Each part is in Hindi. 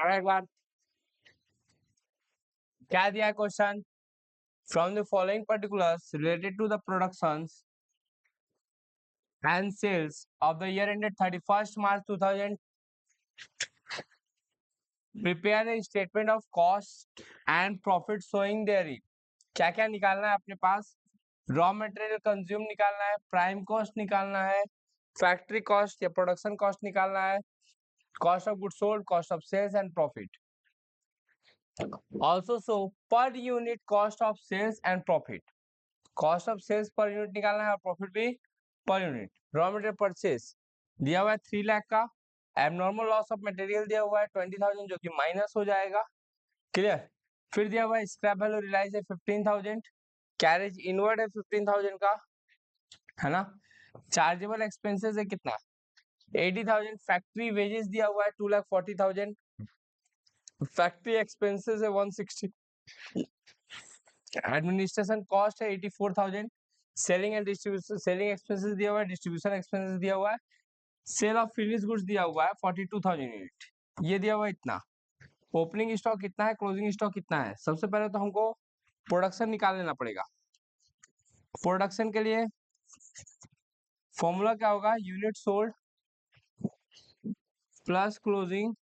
एक बार क्या दिया question? From the following particulars related to the productions and sales of the year ended 31st March 2000, prepare a statement of cost and profit showing therein. क्या क्या निकालना है अपने पास? रॉ मटेरियल कंज्यूम निकालना है, प्राइम कॉस्ट निकालना है, फैक्ट्री कॉस्ट या प्रोडक्शन कॉस्ट निकालना है, cost of good sold, cost of sales and profit. Also show per unit cost of sales and profit. Cost of sales per unit निकालना है और प्रॉफिट भी per unit. Raw material purchase दिया हुआ है 3 लाख का. एबनॉर्मल लॉस ऑफ मटेरियल दिया हुआ है 20,000 जो कि माइनस हो जाएगा. क्लियर. फिर दिया हुआ है स्क्रैप वैल्यू रियलाइज है 15,000. कैरेज इनवर्ड है 15,000 का, है ना. चार्जेबल एक्सपेंसेस है कितना? 80,000. फैक्ट्री वेजेस दिया हुआ है 2,40,000. फैक्ट्री एक्सपेंसेस है 160. एडमिनिस्ट्रेशन कॉस्ट है 84,000. Selling and distribution selling expenses दिया हुआ है, डिस्ट्रीब्यूशन एक्सपेंसेस दिया हुआ है. सेल ऑफ फिनिश गुड्स दिया हुआ है 42,000 यूनिट, ये दिया हुआ है इतना. ओपनिंग स्टॉक कितना है, क्लोजिंग स्टॉक कितना है? सबसे पहले तो हमको प्रोडक्शन निकाल लेना पड़ेगा. प्रोडक्शन के लिए फॉर्मूला क्या होगा? Unit sold plus closing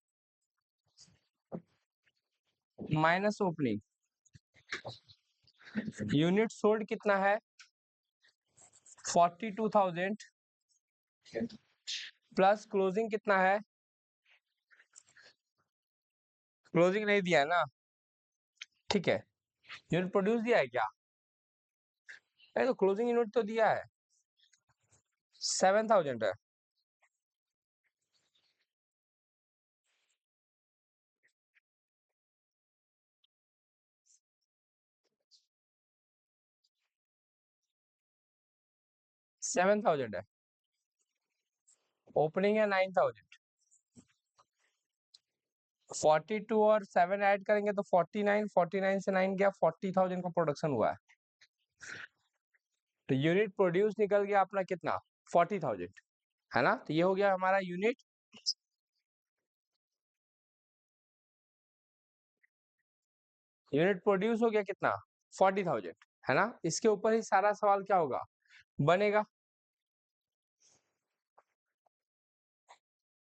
minus opening. Unit sold कितना है? 42,000 प्लस क्लोजिंग कितना है? क्लोजिंग नहीं दिया है ना, ठीक है. यूनिट प्रोड्यूस दिया है क्या? नहीं तो क्लोजिंग यूनिट तो दिया है 7,000 है. सेवन थाउजेंड है. ओपनिंग है 9,000. 42 और 7 ऐड करेंगे तो 49. 49 से 9 गया, 40,000 का प्रोडक्शन हुआ है. तो यूनिट प्रोड्यूस निकल गया अपना कितना? 40,000, है ना. तो ये हो गया हमारा यूनिट. यूनिट प्रोड्यूस हो गया कितना? 40,000, है ना. इसके ऊपर ही सारा सवाल क्या होगा, बनेगा.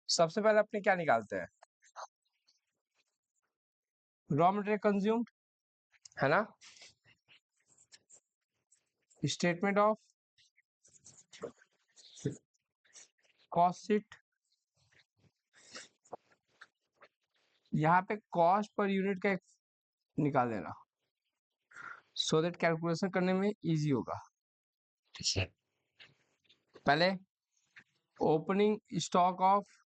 सबसे पहले अपने क्या निकालते हैं? रॉ मटेरियल कंज्यूम्ड, है ना. Statement of cost sheet. यहाँ पे कॉस्ट पर यूनिट का निकाल देना, सो दैट कैलकुलेशन करने में इजी होगा. पहले opening stock of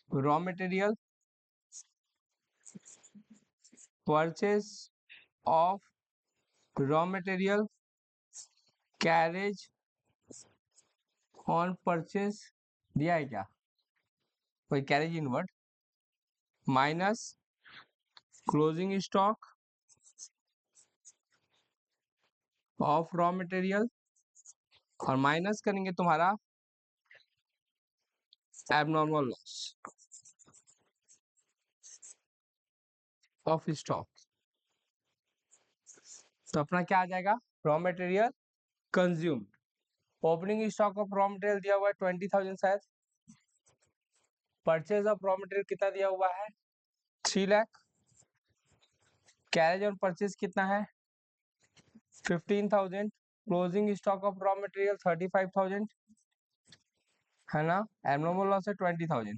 raw material, purchase of raw material, carriage on purchase दिया है क्या? कोई carriage inward minus closing stock of raw material और माइनस करेंगे तुम्हारा एबनॉर्मल लॉस ऑफ स्टॉक. तो अपना क्या आ जाएगा? Raw material consumed. Opening stock of raw material दिया हुआ है 20,000 शायद. परचेज ऑफ रॉ मटेरियल कितना दिया हुआ है? 3 लाख. कैरेज ऑन परचेज कितना है? 15,000. Closing stock of raw material 35,000, है ना. एबनॉर्मल लॉस है 20,000.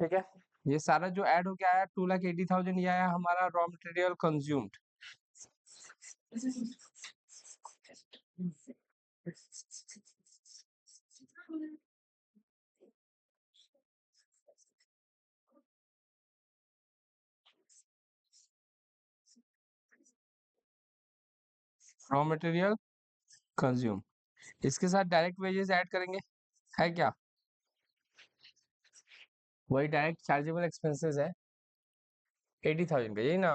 ठीक है. ये सारा जो ऐड हो गया है 2,80,000, ये आया हमारा raw material consumed. Raw material consume. इसके साथ डायरेक्ट वेजेस ऐड करेंगे, है क्या? वही डायरेक्ट चार्जेबल एक्सपेंसेस है 80,000 का, यही ना.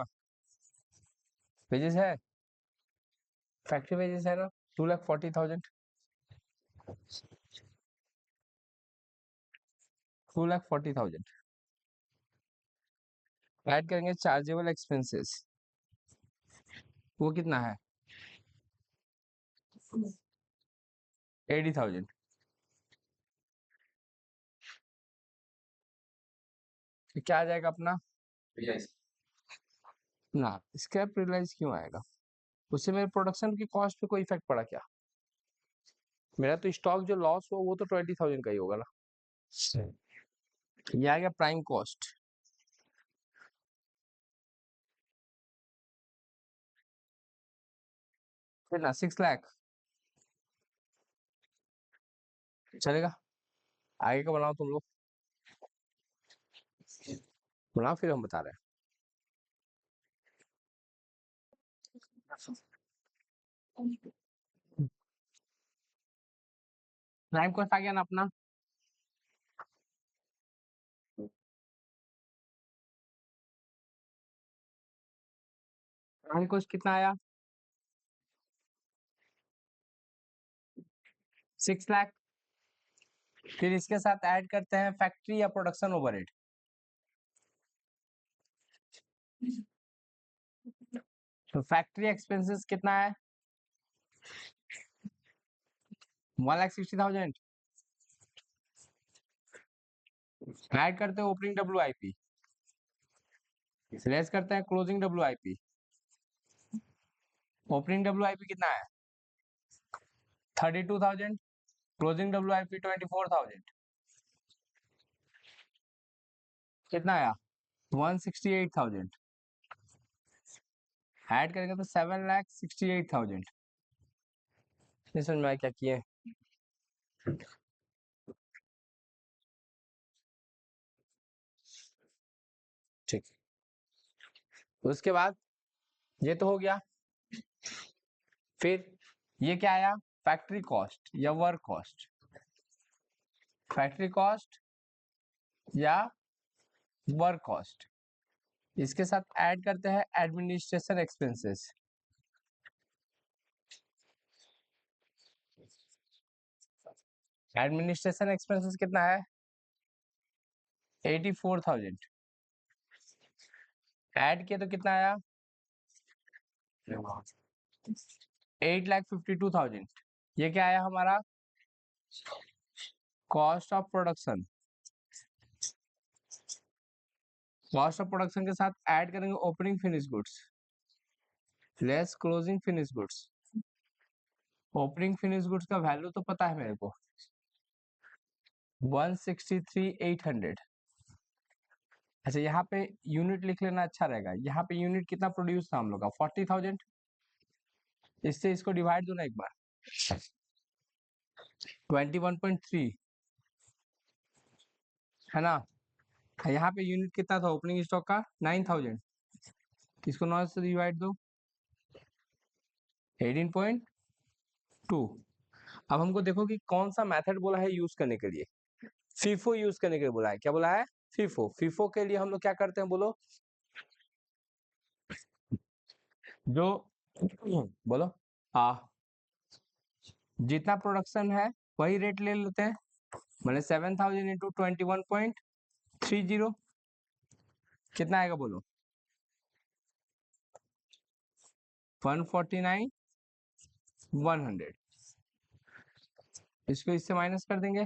वेजेस है, फैक्ट्री वेजेस है ना 2,40,000. 2,40,000 ऐड करेंगे चार्जेबल एक्सपेंसेस, वो कितना है 80,000। क्या आ जाएगा अपना ना, स्क्रैप रियलाइज क्यों आएगा, उससे मेरे प्रोडक्शन की कॉस्ट पे कोई इफेक्ट पड़ा क्या? मेरा तो स्टॉक जो लॉस हुआ वो तो 20,000 का ही होगा ना। ये आ गया प्राइम कॉस्ट, फिर ना 6 लाख चलेगा। आगे का बनाओ तुम लोग, बनाओ फिर हम बता रहे हैं। प्राइम कॉस्ट आ गया ना अपना, प्राइम कॉस्ट कितना आया 6 लाख। फिर इसके साथ ऐड करते हैं फैक्ट्री या प्रोडक्शन ओवरहेड। तो फैक्ट्री एक्सपेंसेस कितना है 1,60,000। ऐड करते हैं ओपनिंग WIP, लेस करते हैं क्लोजिंग WIP। ओपनिंग WIP कितना है 32,000, क्लोजिंग WIP 24,000, कितना आया 168,000। ऐड करेंगे तो 7,68,000। नहीं समझ में आया क्या किए? ठीक, उसके बाद ये तो हो गया। फिर ये क्या आया फैक्ट्री कॉस्ट या वर्क कॉस्ट, फैक्ट्री कॉस्ट या वर्क कॉस्ट। इसके साथ ऐड करते हैं एडमिनिस्ट्रेशन एक्सपेंसेस। एडमिनिस्ट्रेशन एक्सपेंसेस कितना है 84,000। ऐड किया तो कितना आया 8,52,000। ये क्या आया हमारा cost of production. Cost of production के साथ ऐड करेंगे opening finish goods less closing finish goods. Opening finish goods का वैल्यू तो पता है मेरे को 163,800। अच्छा यहाँ पे यूनिट लिख लेना अच्छा रहेगा, यहाँ पे यूनिट कितना प्रोड्यूस था हम लोग का 40,000। इससे इसको डिवाइड दो ना एक बार 21.3 है ना। यहाँ पे यूनिट कितना था ओपनिंग स्टॉक का 9,000, इसको 9 से डिवाइड दो 18.2। अब हमको देखो कि कौन सा मेथड बोला है यूज करने के लिए, फीफो यूज करने के लिए बोला है। क्या बोला है फीफो। फीफो के लिए हम लोग क्या करते हैं बोलो, जो बोलो जितना प्रोडक्शन है वही रेट ले लेते हैं, मैंने 7,000 इंटू 21.30 कितना आएगा बोलो 149,100। इसको इससे माइनस कर देंगे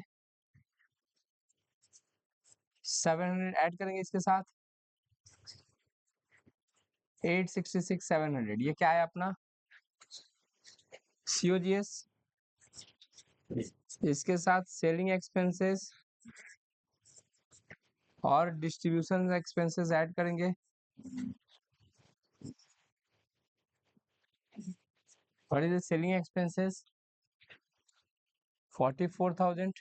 700 ऐड करेंगे इसके साथ 866,700। ये क्या है अपना COGS। इसके साथ सेलिंग एक्सपेंसेस और डिस्ट्रीब्यूशन एक्सपेंसेस ऐड करेंगे। What is the selling expenses 44,000,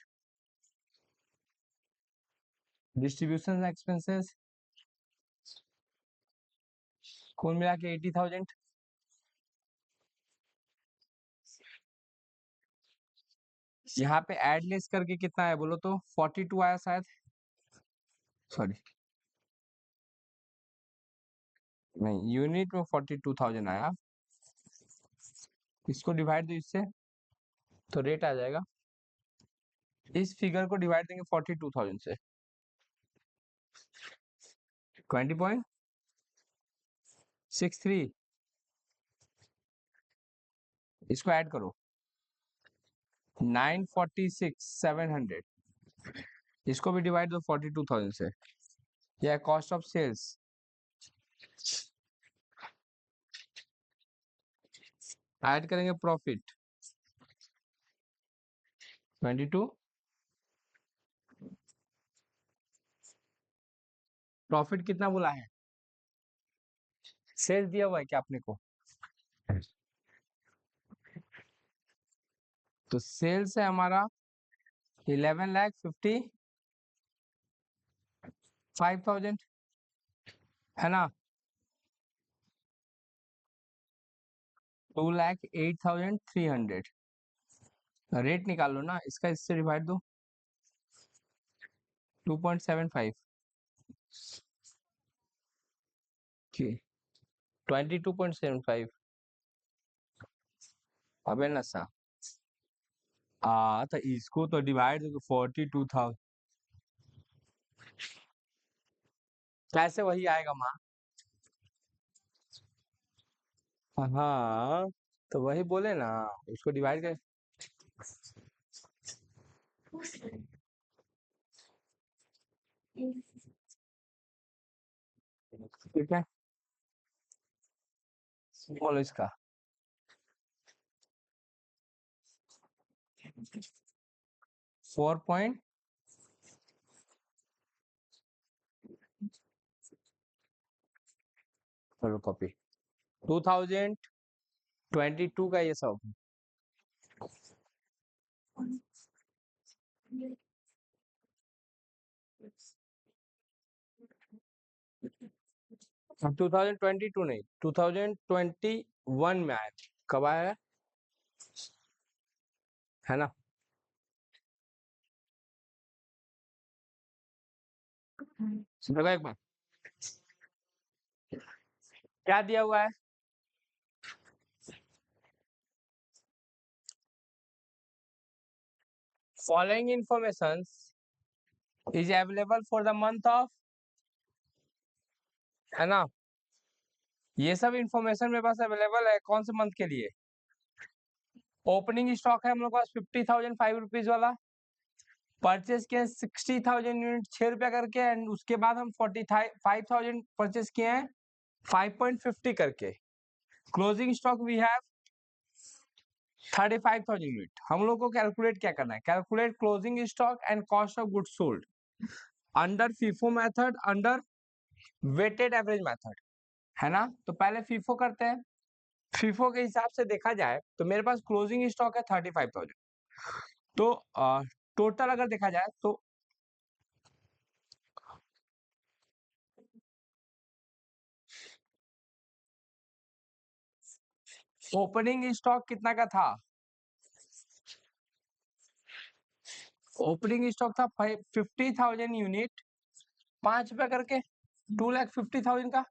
distribution expenses कुल मिला के 80,000। यहाँ पे एड लेस करके कितना है बोलो तो 42 आया शायद, सॉरी नहीं यूनिट में 42,000 आया, इसको डिवाइड दो इससे तो रेट आ जाएगा इस फिगर को डिवाइड देंगे 42,000 से, 20.63, इसको ऐड करो 946,700, इसको भी डिवाइड दो 42,000 से, यह है कॉस्ट ऑफ सेल्स। ऐड करेंगे प्रॉफिट 22, प्रॉफिट कितना बोला है, सेल्स दिया हुआ है क्या अपने को, तो सेल्स है हमारा 11,55,000, है ना, 2,08,300, रेट निकाल लो ना इसका, इससे डिवाइड दो 2.75, 22.75, अबे नशा तो इसको तो डिवाइड 42,000, कैसे वही आएगा माँ, हाँ तो वही बोले ना, उसको डिवाइड कर, ठीक है, बोलो इसका 4 करो कॉपी 2022 का ये सब, अब 2022 नहीं 2021 में आया, कब आया है ना, देखो एक बार क्या दिया हुआ है, following information is available for the month of, है ना, ये सब इंफॉर्मेशन मेरे पास अवेलेबल है कौन से मंथ के लिए, ओपनिंग स्टॉक है हम लोग के पास 50,000 ₹5 वाला, परचेस किए 60,000 यूनिट 6 रुपया करके, एंड उसके बाद हम 45,000 परचेस किए हैं 5.50 करके, closing stock we have 35,000 unit. हम लोग को कैलकुलेट क्या करना है, calculate closing stock and cost of goods sold under FIFO method, under weighted average method, है ना, तो पहले फीफो करते हैं, फीफो के हिसाब से देखा जाए तो मेरे पास क्लोजिंग स्टॉक है 35,000, तो टोटल अगर देखा जाए तो ओपनिंग स्टॉक कितना का था, ओपनिंग स्टॉक था 50,000 यूनिट 5 रुपया करके, 2,50,000 का,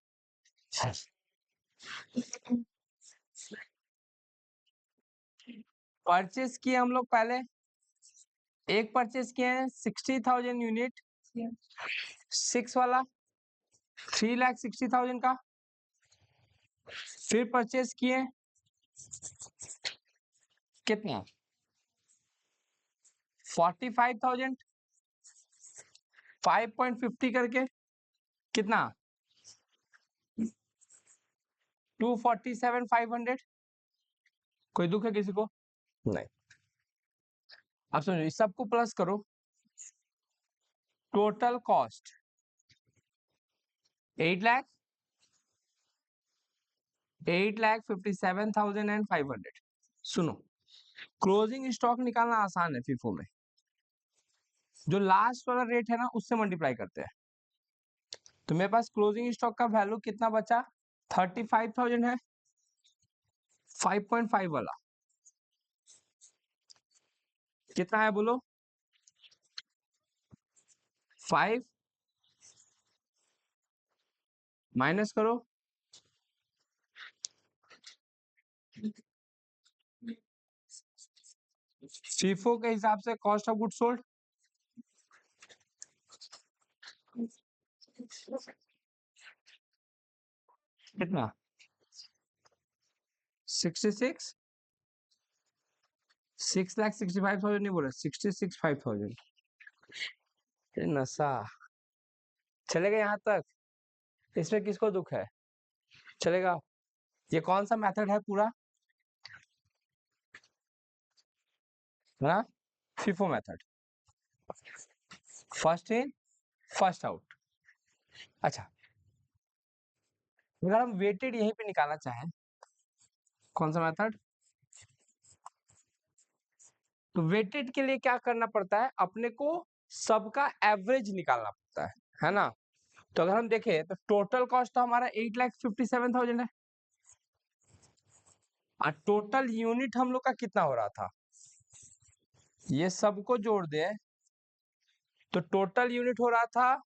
परचेस किए हम लोग पहले, एक परचेस किए हैं 60,000 यूनिट 6 वाला 3,60,000 का, फिर परचेस किए कितना 45,000 5.50 करके, कितना 247,500, कोई दुख है किसी को, नहीं, अब सुनो इस सबको प्लस करो, टोटल कॉस्ट 8,57,500, सुनो क्लोजिंग स्टॉक निकालना आसान है फीफो में, जो लास्ट वाला रेट है ना उससे मल्टीप्लाई करते हैं, तो मेरे पास क्लोजिंग स्टॉक का वैल्यू कितना बचा 35,000 है, 5.5 वाला कितना है बोलो, 5 माइनस करो फीफो के हिसाब से कॉस्ट ऑफ गुड सोल्ड कितना 66 6,65,000 नहीं बोले 66,5,000 नशा चलेगा यहाँ तक इसमें किसको दुख है चलेगा ये कौन सा मेथड है पूरा है ना FIFO method first in first out अच्छा अगर हम वेटेड यहीं पे निकालना चाहें कौन सा मेथड तो वेटेड के लिए क्या करना पड़ता है अपने को सबका एवरेज निकालना पड़ता है ना तो अगर हम देखें तो टोटल कॉस्ट तो हमारा 8,57,000 है और टोटल यूनिट हम लोग का कितना हो रहा था ये सबको जोड़ दे तो टोटल यूनिट हो रहा था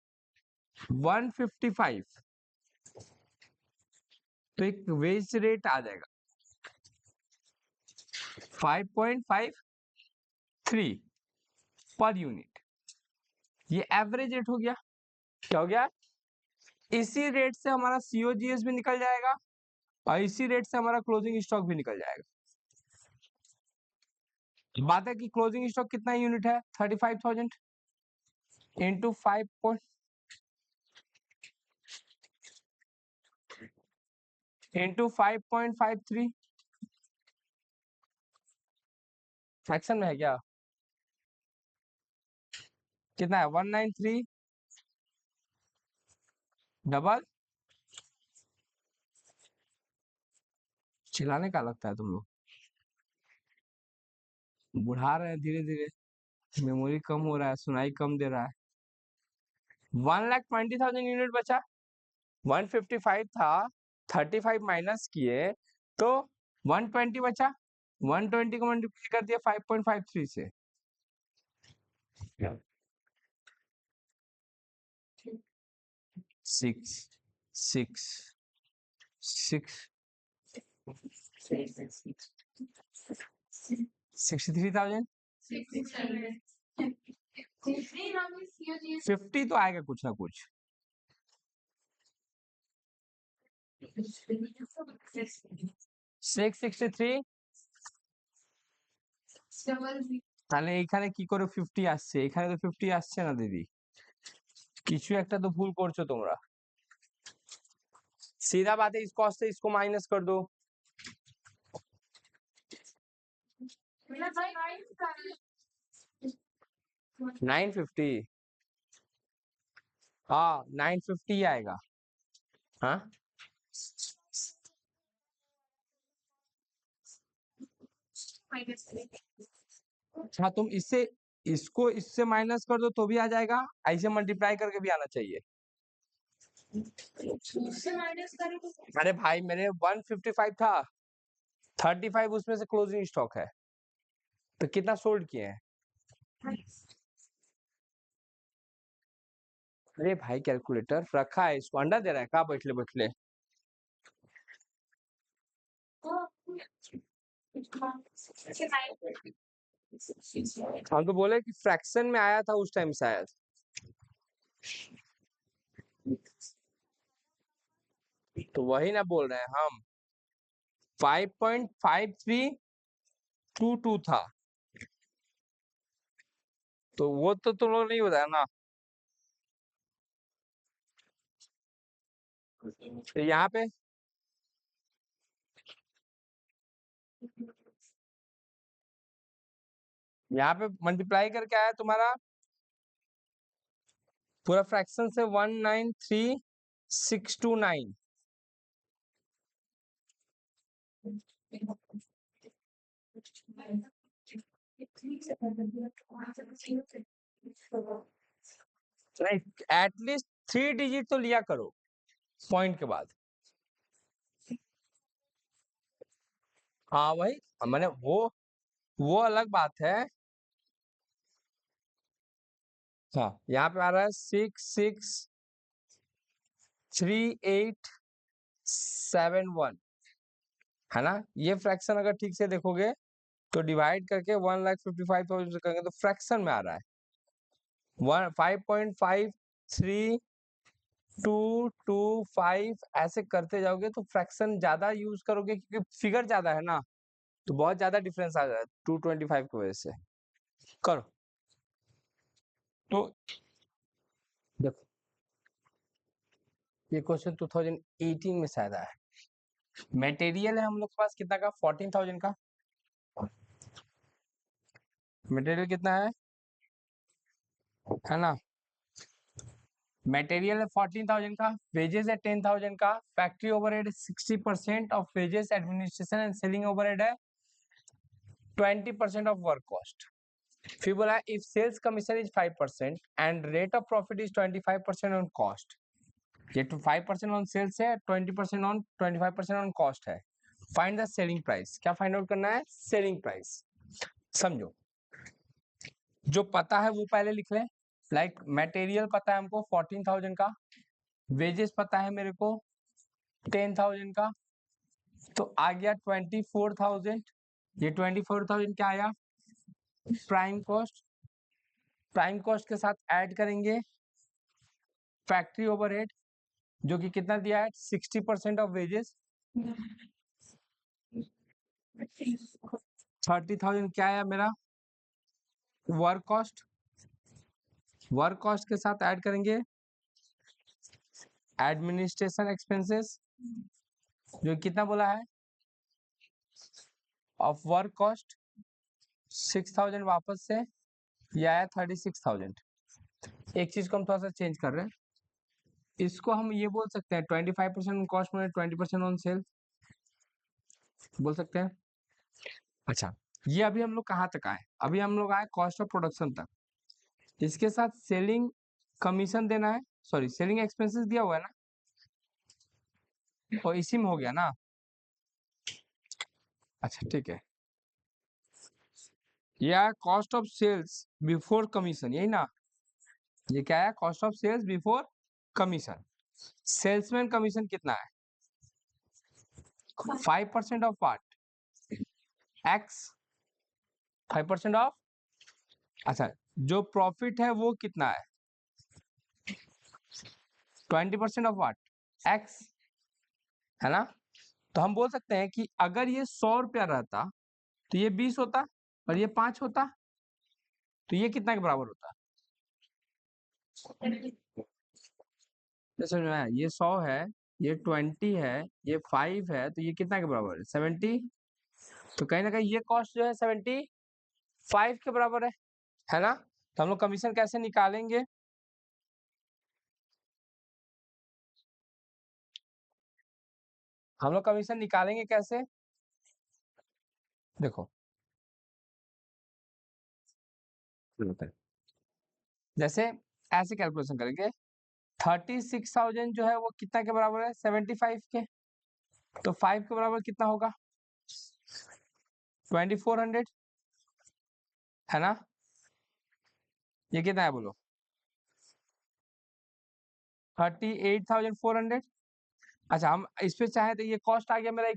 155 तो एक वेज रेट आ जाएगा 5.53 पर यूनिट ये एवरेज रेट हो गया क्या हो गया इसी रेट से हमारा सीओजीएस भी निकल जाएगा और इसी रेट से हमारा क्लोजिंग स्टॉक भी निकल जाएगा बात है कि क्लोजिंग स्टॉक कितना यूनिट है 35,000 इंटू 5 इंटू 5.53 फ्रैक्शन में है क्या कितना है 193 डबल चिल्लाने का लगता है तुम लोग बुढ़ा रहे हैं धीरे धीरे मेमोरी कम हो रहा है सुनाई कम दे रहा है 1,20,000 यूनिट बचा 155 था 35 माइनस किए तो 120 बचा 120 को मल्टीप्लाई कर दिया 5.53 से सिक्स सिक्स सिक्स 63,000 50 तो आएगा कुछ ना कुछ 663 তাহলে এখানে কি করে 50 আসছে এখানে তো 50 আসছে না দিদি কিছু একটা তো ভুল করছো তোমরা सीधा बात है इस कॉस्ट से इसको माइनस कर दो 950 हाँ 950 आएगा हाँ हाँ तुम इससे इसको इससे माइनस कर दो तो भी आ जाएगा ऐसे मल्टीप्लाई करके भी आना चाहिए अरे भाई मेरे 155 था 35 उसमें से क्लोजिंग स्टॉक है तो कितना सोल्ड किए हैं अरे भाई कैलकुलेटर रखा है इसको अंडा दे रहा है कहा बैठले बैठले हम तो बोले कि फ्रैक्शन में आया था उस टाइम शायद तो वही ना बोल रहे हैं हम 5.5322 था तो वो तो तुम लोग नहीं बताया ना तो यहाँ पे यहाँ पे मल्टीप्लाई करके आया तुम्हारा पूरा फ्रैक्शन से 193,629 नहीं एटलीस्ट 3 डिजिट तो लिया करो पॉइंट के बाद हाँ वही मैंने वो अलग बात है हाँ यहाँ पे आ रहा है 6,6,3,8,7,1 है ना ये फ्रैक्शन अगर ठीक से देखोगे तो डिवाइड करके 1,55,000 से करेंगे तो फ्रैक्शन में आ रहा है 5.532225 ऐसे करते जाओगे तो फ्रैक्शन ज्यादा यूज करोगे क्योंकि फिगर ज्यादा है ना, तो बहुत ज्यादा डिफरेंस आ जाए 225 की वजह से। करो तो देखो ये क्वेश्चन 2018 में शायद आया है। मटेरियल है हम लोग के पास कितना का 14,000 का, मटेरियल कितना है ना, मटेरियल है 14,000 का, वेजेस है 10,000 का, factory overhead 60% of wages, administration and selling overhead है 20% ऑफ वर्क कॉस्ट। फिर बोला if sales commission is 5% and rate of profit is 25% on cost, ये तो 5% ऑन सेल्स है, 20% ऑन 25% ऑन कॉस्ट है। फाइंड द सेलिंग प्राइस, क्या फाइंड आउट करना है, सेलिंग प्राइस। समझो जो पता है वो पहले लिख लें, लाइक मटेरियल पता है हमको 14,000 का, वेजेस पता है मेरे को 10,000 का, तो आ गया 24,000, ये 24,000 क्या आया, प्राइम कॉस्ट, प्राइम कॉस्ट के साथ ऐड करेंगे फैक्ट्री ओवरहेड जो कि कितना दिया है 60% ऑफ वेजेस, 30,000 क्या आया मेरा वर्क कॉस्ट, वर्क कॉस्ट के साथ ऐड करेंगे एडमिनिस्ट्रेशन एक्सपेंसेस जो कितना बोला है ऑफ वर्क कॉस्ट 6,000 वापस से, ये आया 36,000। एक चीज को हम थोड़ा सा चेंज कर रहे हैं, इसको हम ये बोल सकते हैं 25% ऑन कॉस्ट में 20% ऑन सेल बोल सकते हैं। अच्छा ये अभी हम लोग कहाँ तक आए, अभी हम लोग आए कॉस्ट ऑफ प्रोडक्शन तक, इसके साथ सेलिंग कमीशन देना है, सॉरी सेलिंग एक्सपेंसेस दिया हुआ है ना, और इसी में हो गया ना। अच्छा ठीक है, ये आया cost of sales before commission, यही ना, ये क्या है cost of sales before commission. Salesman commission कितना है 5% ऑफ पार्ट एक्स, 5% ऑफ, अच्छा जो प्रॉफिट है वो कितना है 20% ऑफ वाट एक्स, है ना। तो हम बोल सकते हैं कि अगर ये 100 रुपया रहता तो ये 20 होता और ये 5 होता, तो ये कितना के बराबर होता, समझ में आया? ये 100 है, ये 20 है, ये 5 है, तो ये कितना के बराबर है 70, तो कहीं ना कहीं ये कॉस्ट जो है 75 के बराबर है ना। तो हम लोग कमीशन कैसे निकालेंगे, हम लोग कमीशन निकालेंगे कैसे, देखो जैसे ऐसे कैलकुलेशन करेंगे 36,000 जो है वो कितना के बराबर है 75 के, तो 5 के बराबर कितना होगा 2400, है ना, ये कितना है बोलो 38,400। अच्छा हम इस पे चाहे तो ये कॉस्ट आ गया मेरा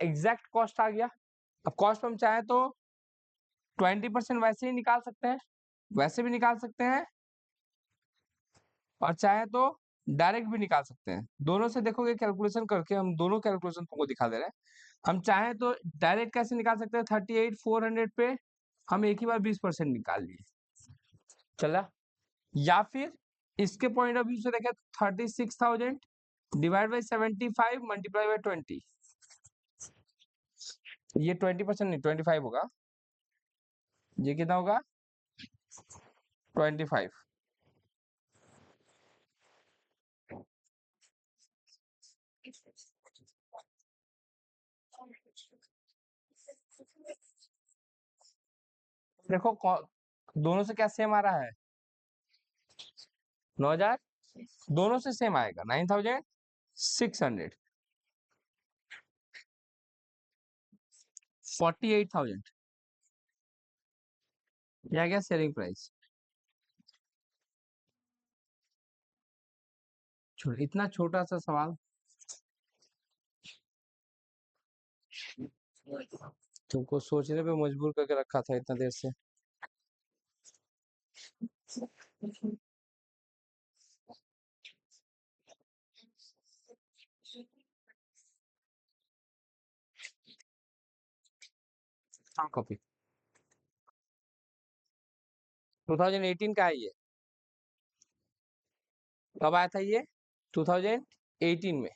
एग्जैक्ट कॉस्ट आ गया, अब कॉस्ट हम चाहे तो 20% वैसे ही निकाल सकते हैं, वैसे भी निकाल सकते हैं, और चाहे तो डायरेक्ट भी निकाल सकते हैं, दोनों से देखोगे कैलकुलेशन करके हम दोनों कैलकुलेशन तुमको दिखा दे रहे हैं। हम चाहे तो डायरेक्ट कैसे निकाल सकते हैं 38,400 पे हम एक ही बार 20% निकाल लिए, चला, या फिर इसके पॉइंट ऑफ व्यू से देखें 36,000 डिवाइड बाई 75 मल्टीप्लाई बाई 20, ये 20% नहीं 25 होगा, ये कितना होगा 25। देखो दोनों से क्या सेम आ रहा है 9,000, दोनों से सेम आएगा 9,600, 48,000, ये आ गया सेलिंग प्राइस। इतना छोटा सा सवाल, तुमको सोचने पे मजबूर करके रखा था इतना देर से। हाँ कॉपी 2018 का है ये। कब आया था ये? 2018 में।